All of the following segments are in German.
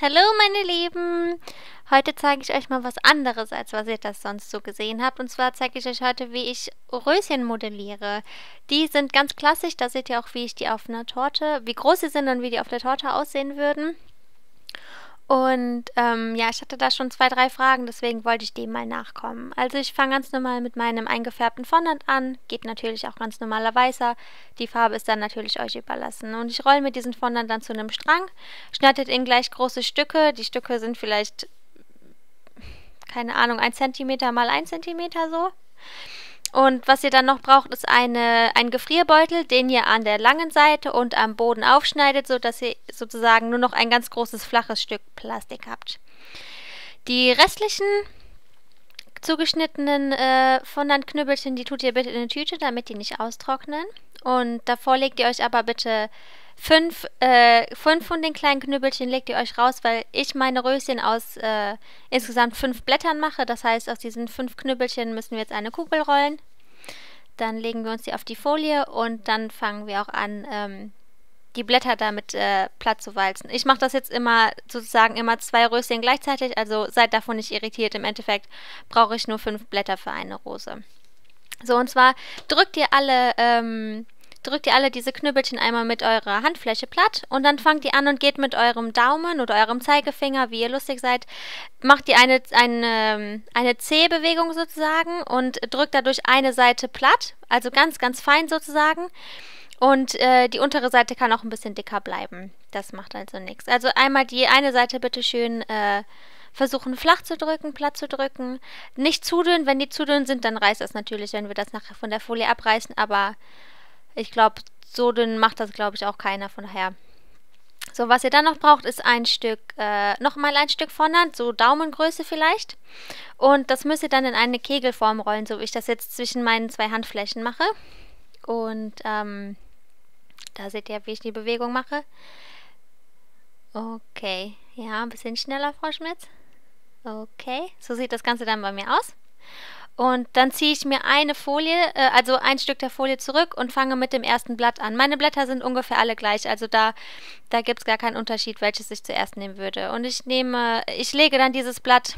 Hallo meine Lieben! Heute zeige ich euch mal was anderes, als was ihr das sonst so gesehen habt. Und zwar zeige ich euch heute, wie ich Röschen modelliere. Die sind ganz klassisch, da seht ihr auch, wie ich die auf einer Torte, wie groß sie sind und wie die auf der Torte aussehen würden. Und ja, ich hatte da schon 2, 3 Fragen, deswegen wollte ich dem mal nachkommen. Also ich fange ganz normal mit meinem eingefärbten Fondant an, geht natürlich auch ganz normaler Weißer. Die Farbe ist dann natürlich euch überlassen. Und ich rolle mir diesen Fondant dann zu einem Strang, schneidet in gleich große Stücke. Die Stücke sind vielleicht, keine Ahnung, 1 cm mal 1 Zentimeter so. Und was ihr dann noch braucht, ist ein Gefrierbeutel, den ihr an der langen Seite und am Boden aufschneidet, sodass ihr sozusagen nur noch ein ganz großes, flaches Stück Plastik habt. Die restlichen zugeschnittenen Fondantknüppelchen, die tut ihr bitte in eine Tüte, damit die nicht austrocknen. Und davor legt ihr euch aber bitte 5 von den kleinen Knüppelchen legt ihr euch raus, weil ich meine Röschen aus insgesamt 5 Blättern mache. Das heißt, aus diesen 5 Knüppelchen müssen wir jetzt eine Kugel rollen. Dann legen wir uns die auf die Folie und dann fangen wir auch an, die Blätter damit platt zu walzen. Ich mache das jetzt immer sozusagen immer 2 Röschen gleichzeitig, also seid davon nicht irritiert. Im Endeffekt brauche ich nur 5 Blätter für eine Rose. So, und zwar drückt ihr alle diese Knüppelchen einmal mit eurer Handfläche platt und dann fangt ihr an und geht mit eurem Daumen oder eurem Zeigefinger, wie ihr lustig seid, macht ihr eine C-Bewegung sozusagen und drückt dadurch eine Seite platt, also ganz, ganz fein sozusagen. Und die untere Seite kann auch ein bisschen dicker bleiben. Das macht also nichts. Also einmal die eine Seite bitte schön versuchen flach zu drücken, platt zu drücken. Nicht zu dünn, wenn die zu dünn sind, dann reißt das natürlich, wenn wir das nachher von der Folie abreißen, aber ich glaube, so dünn macht das, glaube ich, auch keiner, von daher. So, was ihr dann noch braucht, ist nochmal ein Stück Fondant, so Daumengröße vielleicht. Und das müsst ihr dann in eine Kegelform rollen, so wie ich das jetzt zwischen meinen 2 Handflächen mache. Und da seht ihr, wie ich die Bewegung mache. Okay, ja, ein bisschen schneller, Frau Schmitz. Okay, so sieht das Ganze dann bei mir aus. Und dann ziehe ich mir eine Folie, also ein Stück der Folie zurück und fange mit dem ersten Blatt an. Meine Blätter sind ungefähr alle gleich, also da gibt es gar keinen Unterschied, welches ich zuerst nehmen würde. Und ich lege dann dieses Blatt,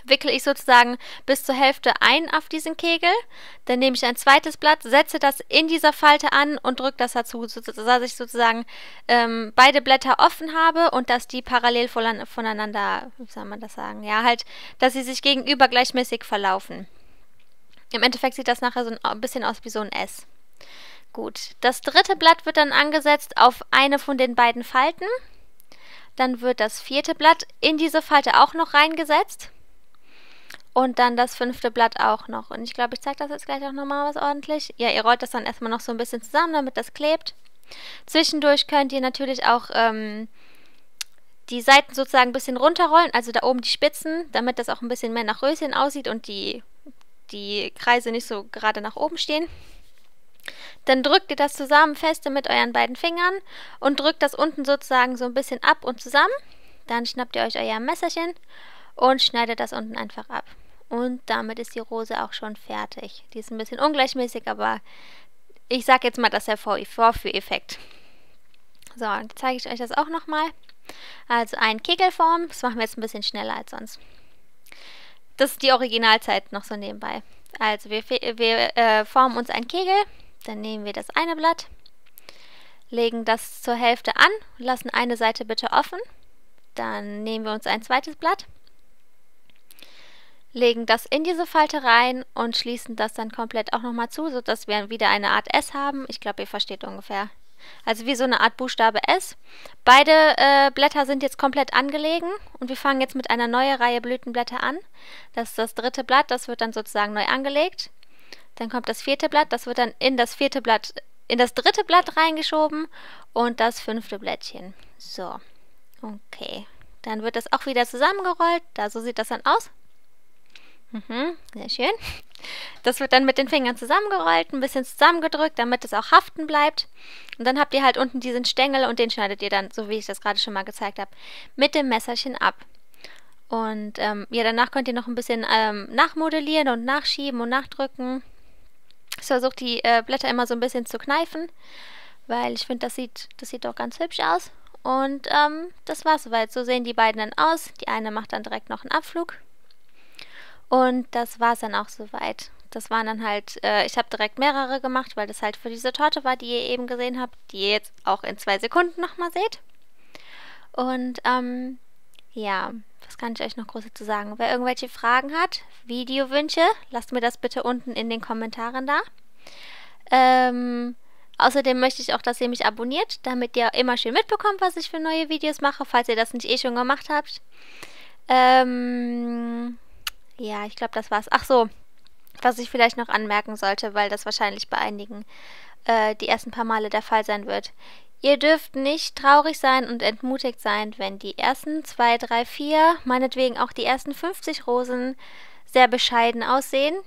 wickle ich sozusagen bis zur Hälfte ein auf diesen Kegel. Dann nehme ich ein zweites Blatt, setze das in dieser Falte an und drücke das dazu, sodass ich sozusagen beide Blätter offen habe und dass die parallel voneinander, wie soll man das sagen, ja halt, dass sie sich gegenüber gleichmäßig verlaufen. Im Endeffekt sieht das nachher so ein bisschen aus wie so ein S. Gut, das dritte Blatt wird dann angesetzt auf eine von den beiden Falten. Dann wird das vierte Blatt in diese Falte auch noch reingesetzt. Und dann das 5. Blatt auch noch. Und ich glaube, ich zeige das jetzt gleich auch nochmal was ordentlich. Ja, ihr rollt das dann erstmal noch so ein bisschen zusammen, damit das klebt. Zwischendurch könnt ihr natürlich auch die Seiten sozusagen ein bisschen runterrollen, also da oben die Spitzen, damit das auch ein bisschen mehr nach Röschen aussieht und die Kreise nicht so gerade nach oben stehen. Dann drückt ihr das zusammen feste mit euren beiden Fingern und drückt das unten sozusagen so ein bisschen ab und zusammen. Dann schnappt ihr euch euer Messerchen und schneidet das unten einfach ab. Und damit ist die Rose auch schon fertig. Die ist ein bisschen ungleichmäßig, aber ich sage jetzt mal das Vorführeffekt. So, dann zeige ich euch das auch nochmal. Also eine Kegelform, das machen wir jetzt ein bisschen schneller als sonst. Das ist die Originalzeit noch so nebenbei. Also wir formen uns einen Kegel, dann nehmen wir das eine Blatt, legen das zur Hälfte an, lassen eine Seite bitte offen. Dann nehmen wir uns ein zweites Blatt, legen das in diese Falte rein und schließen das dann komplett auch nochmal zu, sodass wir wieder eine Art S haben. Ich glaube, ihr versteht ungefähr. Also wie so eine Art Buchstabe S. Beide Blätter sind jetzt komplett angelegen und wir fangen jetzt mit einer neuen Reihe Blütenblätter an. Das ist das dritte Blatt, das wird dann sozusagen neu angelegt. Dann kommt das vierte Blatt, das wird dann in das dritte Blatt reingeschoben und das 5. Blättchen. So, okay. Dann wird das auch wieder zusammengerollt. So sieht das dann aus. Sehr schön. Das wird dann mit den Fingern zusammengerollt, ein bisschen zusammengedrückt, damit es auch haften bleibt. Und dann habt ihr halt unten diesen Stängel und den schneidet ihr dann, so wie ich das gerade schon mal gezeigt habe, mit dem Messerchen ab. Und ja, danach könnt ihr noch ein bisschen nachmodellieren und nachschieben und nachdrücken. Ich versuche die Blätter immer so ein bisschen zu kneifen, weil ich finde, das sieht doch ganz hübsch aus. Und das war's soweit. So sehen die beiden dann aus. Die eine macht dann direkt noch einen Abflug. Und das war's dann auch soweit. Das waren dann halt, ich habe direkt mehrere gemacht, weil das halt für diese Torte war, die ihr eben gesehen habt, die ihr jetzt auch in 2 Sekunden nochmal seht. Und ja, was kann ich euch noch groß dazu sagen? Wer irgendwelche Fragen hat, Videowünsche, lasst mir das bitte unten in den Kommentaren da. Außerdem möchte ich auch, dass ihr mich abonniert, damit ihr immer schön mitbekommt, was ich für neue Videos mache, falls ihr das nicht eh schon gemacht habt. Ja, ich glaube, das war's. Ach so, was ich vielleicht noch anmerken sollte, weil das wahrscheinlich bei einigen die ersten paar Male der Fall sein wird. Ihr dürft nicht traurig sein und entmutigt sein, wenn die ersten 2, 3, 4, meinetwegen auch die ersten 50 Rosen sehr bescheiden aussehen.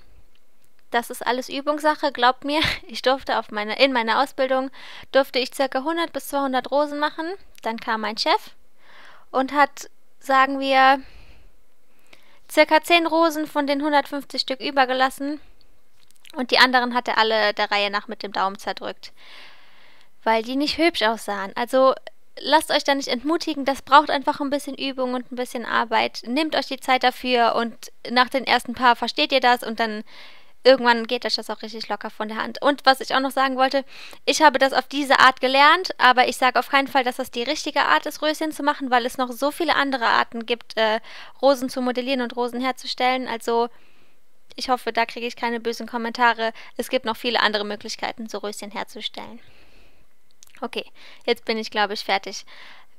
Das ist alles Übungssache, glaubt mir. Ich durfte in meiner Ausbildung durfte ich ca. 100 bis 200 Rosen machen. Dann kam mein Chef und hat, sagen wir, ca. 10 Rosen von den 150 Stück übergelassen. Und die anderen hat er alle der Reihe nach mit dem Daumen zerdrückt, weil die nicht hübsch aussahen. Also lasst euch da nicht entmutigen, das braucht einfach ein bisschen Übung und ein bisschen Arbeit. Nehmt euch die Zeit dafür und nach den ersten paar versteht ihr das und dann irgendwann geht euch das auch richtig locker von der Hand. Und was ich auch noch sagen wollte, ich habe das auf diese Art gelernt, aber ich sage auf keinen Fall, dass das die richtige Art ist, Röschen zu machen, weil es noch so viele andere Arten gibt, Rosen zu modellieren und Rosen herzustellen. Also ich hoffe, da kriege ich keine bösen Kommentare. Es gibt noch viele andere Möglichkeiten, so Röschen herzustellen. Okay, jetzt bin ich, glaube ich, fertig.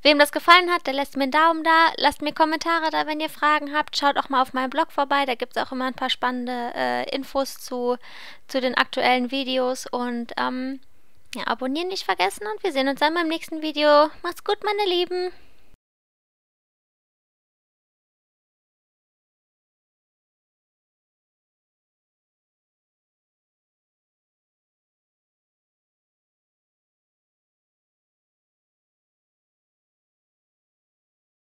Wem das gefallen hat, der lässt mir einen Daumen da. Lasst mir Kommentare da, wenn ihr Fragen habt. Schaut auch mal auf meinem Blog vorbei. Da gibt es auch immer ein paar spannende Infos zu den aktuellen Videos. Und ja, abonnieren nicht vergessen. Und wir sehen uns dann beim nächsten Video. Macht's gut, meine Lieben.